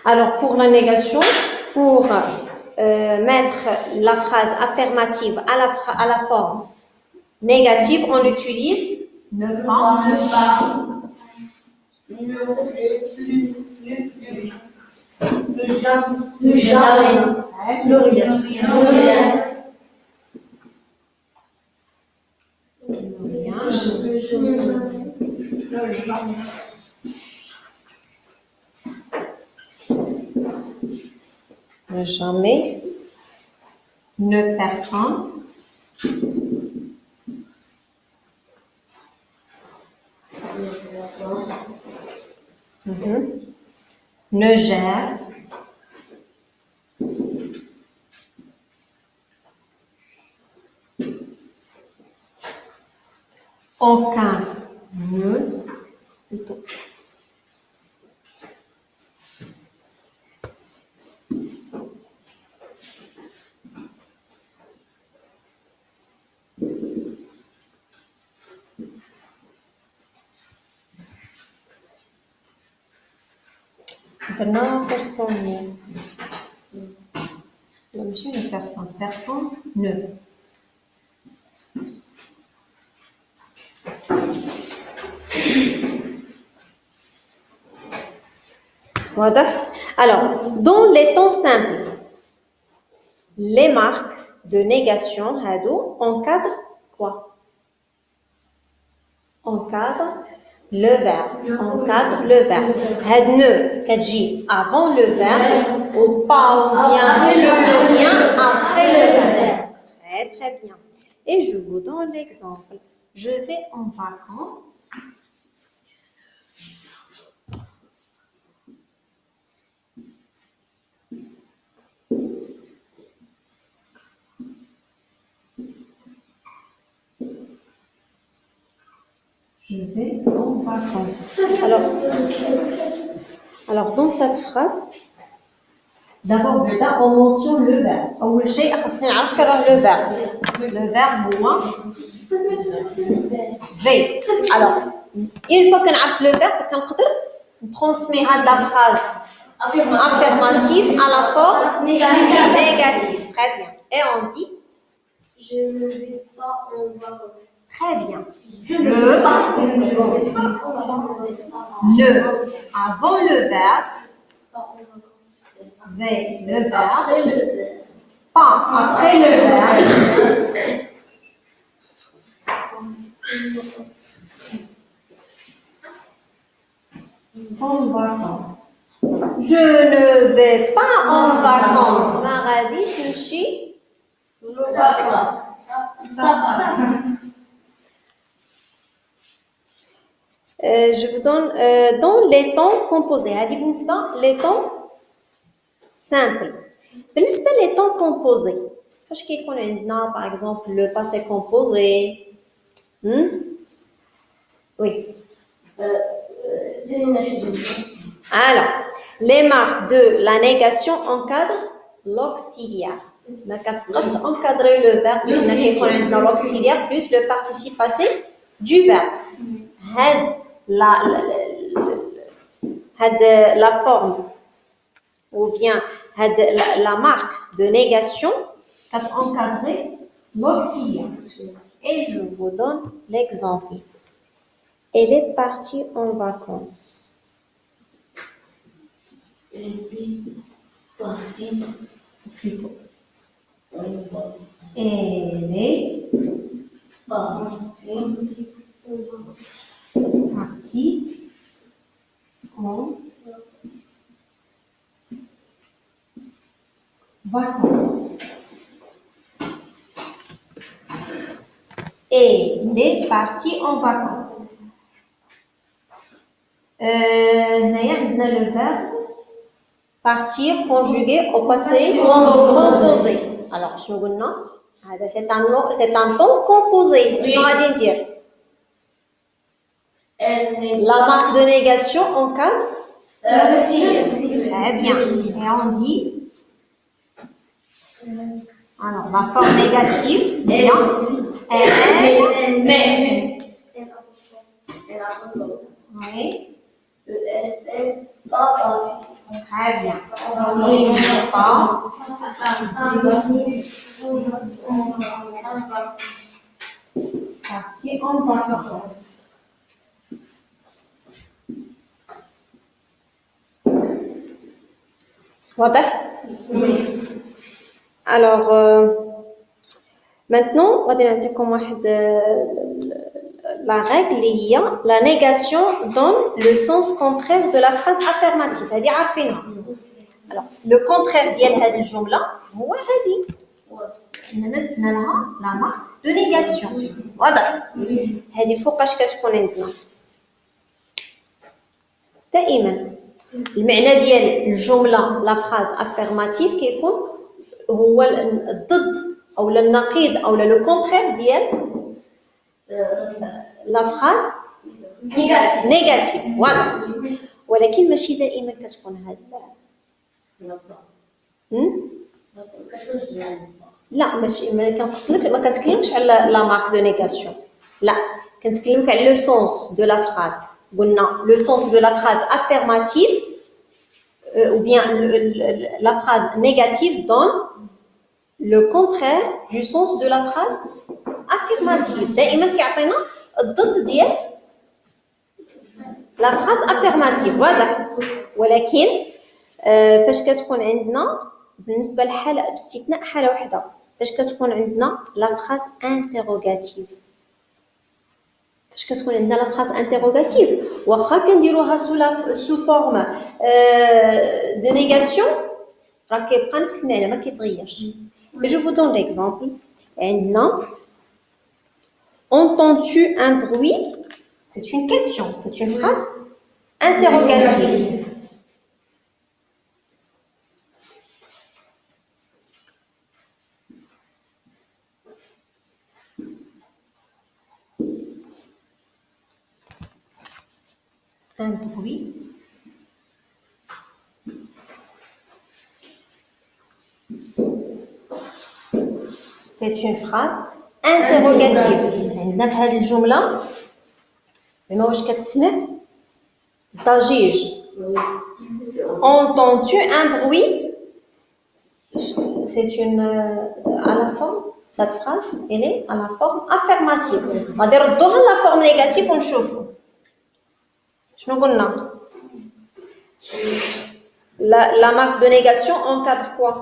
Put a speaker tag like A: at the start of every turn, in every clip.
A: Alors, pour la négation, pour mettre la phrase affirmative à la forme négative, on utilise ne pas,
B: le jamais, le rien.
A: Ne jamais, ne personne, ne gère, aucun, ne, plutôt. Maintenant, personne ne. Non, monsieur, une personne. Personne ne. Voilà. Alors, dans les temps simples, les marques de négation, hado, encadrent quoi? Encadre le verbe. Encadre le verbe. Had ne, kadji avant le verbe, ou pas ou bien le bien après le verbe. Très très bien. Et je vous donne l'exemple. Je vais en vacances. Je vais en vacances. Alors dans cette phrase, d'abord, on mentionne le verbe. أول شيء خاصني نعرف le verbe. Le verbe هو V. Alors, une fois qu'on a le verbe, on transmet la phrase affirmative à la forme négative. Très bien. Et on dit
B: Je ne vais pas en vacances.
A: très bien. Le avant le verbe, V le verbe, pas après le verbe. En vacances. Je ne vais pas en vacances. Maradi, Chinchi. Je vous donne dans les temps composés. Hadi بالنسبة les temps simples. بالنسبة les temps composés. فاش كيكون عندنا par exemple le passé composé. Oui. Alors, les marques de la négation encadrent l'auxiliaire. ما كتبقاش encadrer le verbe لأن كيكون عندنا l'auxiliaire plus le participe passé du verbe. La forme ou bien la marque de négation encadrer l'auxiliaire. Et je vous donne l'exemple. Elle est partie en vacances.
B: Elle est partie
A: Plutôt.
B: en vacances.
A: Elle est
B: Partie
A: partie en vacances. Elle est partie en vacances. Le verbe partir conjugué au passé composé. Alors, c'est un temps composé. La marque de négation encadre
B: l'auxiliaire.
A: Très bien. Et on dit alors la forme négative, bien. Oui.
B: Pas partie.
A: Très bien. Il n'est pas. Parti en vacances. واضح؟ Alors, maintenant, on va dire la règle اللي هي la négation donne le sens contraire de la phrase affirmative. هذه عارفينها. Alors, le contraire ديال هذه الجملة هو هذه. نزلنا لها la marque de négation. واضح؟ هذه فوقاش كتكون عندنا. دائما المعنى ديال الجملة la phrase affirmative كيكون هو الضد أو النقيض أو لو كونترير ديال لا فراز نيجاتيف واضح ولكن ماشي دائما كتكون هاد لا ماشي ما كنقصدلك ما كنتكلمش على لا مارك دو نيغاسيون لا كنتكلمك على لو سونس دو لا فراز قلنا لو سونس دو لا فراز افيرماتيف ou bien la phrase négative donne le contraire du sens de la phrase affirmative. دائما كيعطينا الضد ديال la phrase affirmative واضح ولكن فاش كتكون عندنا بالنسبه لحاله باستثناء حاله واحده فاش كتكون عندنا la phrase interrogative فاش كتكون عندنا لا فراز انتروغاتيف واخا كنديروها سو فورم دو نيغاسيون راه كيبقى نفس المعنى ما كيتغيرش جو فو دون ليكزامبل عندنا entends-tu un bruit c'est une question c'est une phrase interrogative un bruit c'est une phrase interrogative عندنا في هذه الجملة زعما واش كتسمع ضجيج entends-tu un bruit c'est une à la forme cette phrase elle est à la forme affirmative غادي نردوها لا فورم نيجاتيف ونشوفوا شنو قلنا la marque de négation encadre quoi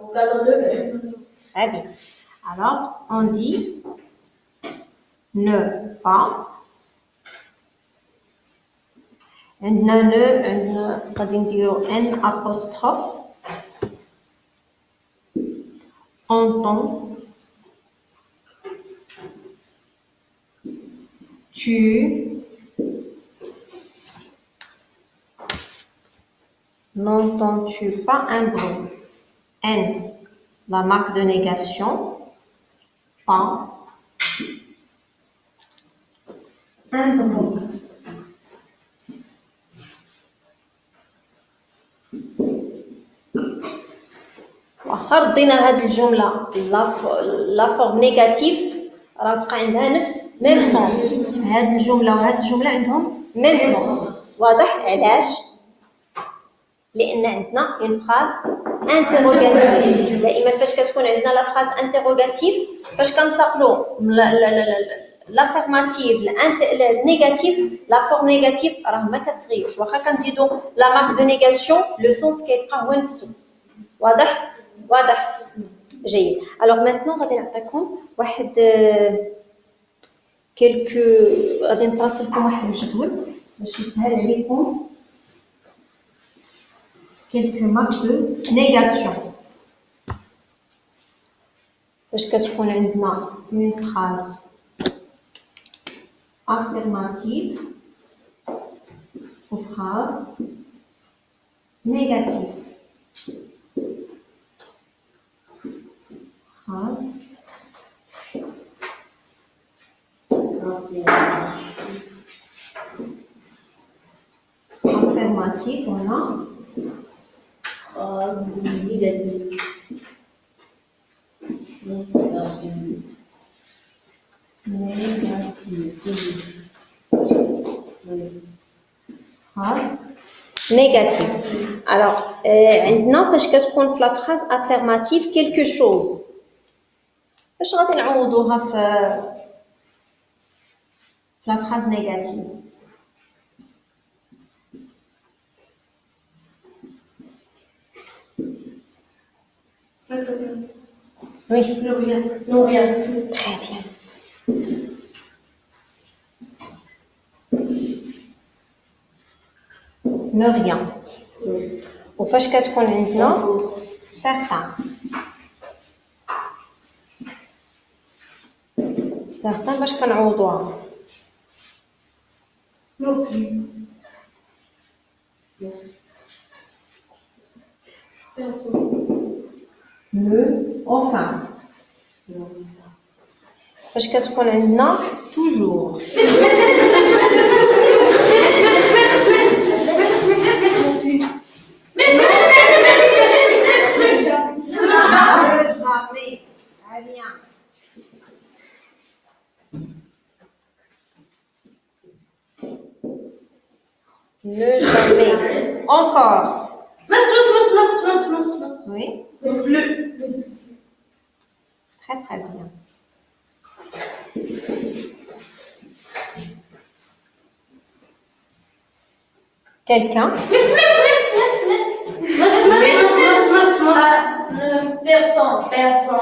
B: encadre le verbe
A: très bien alors on dit ne pas عندنا ne عندنا غادي نديرو n apostrophe entends tu n'entends-tu pas un bruit n la marque de négation pas un bruit واخا ردينا هاد الجمله لا فورم نيجاتيف راه بقى عندها نفس ميم سونس هاد الجمله وهاد الجمله عندهم ميم سونس واضح علاش لان عندنا اون فراز انتروغاتيف دائما فاش كتكون عندنا لا فراز انتروغاتيف فاش كنتقلوا لافيرماتيف النيجاتيف لا فورم نيجاتيف راه ما كتغيرش واخا كنزيدوا لا مارك دو نيغاسيون لو سونس كيبقى هو نفسه واضح واضح جيد alors maintenant غادي نعطيكم واحد كلكو غادي نباسي لكم واحد الجدول باش يسهل عليكم quelques marques de négation فاش كتكون عندنا une phrase affirmative ou phrase négative phrase affirmative on a
B: phrase négative
A: négative phrase négatif. Alors, عندنا فاش كتكون في لا phrase affirmative quelque chose. فاش غادي نعوضوها في la phrase négative. Oui.
B: Non, rien.
A: Très bien. Ne rien. وفاش كتكون عندنا certain. certain باش كنعوضوها.
B: Non plus. Personne.
A: Le aucun. فاش كتكون عندنا toujours. Jamais. Rien. Ne jamais. Encore. Oui.
B: Bleu.
A: Très très bien. Quelqu'un.
B: Personne.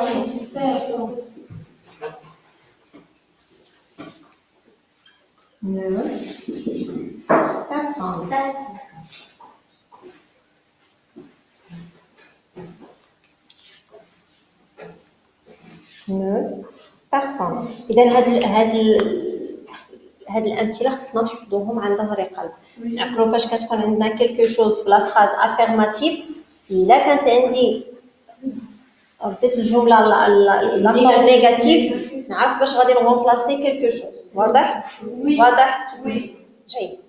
A: Ne. Personne. Ne. Personne. إذا هاد الأمثلة خصنا نحفظوهم عن ظهر قلب. نعقلوا فاش كتكون عندنا quelque chose في لا phrase affirmative إلا كانت عندي رديت الجملة لا فورم نيجاتيف نعرف باش غادي نغومبلاسي quelque chose. واضح؟
B: Oui.
A: واضح؟
B: Oui.
A: جيد.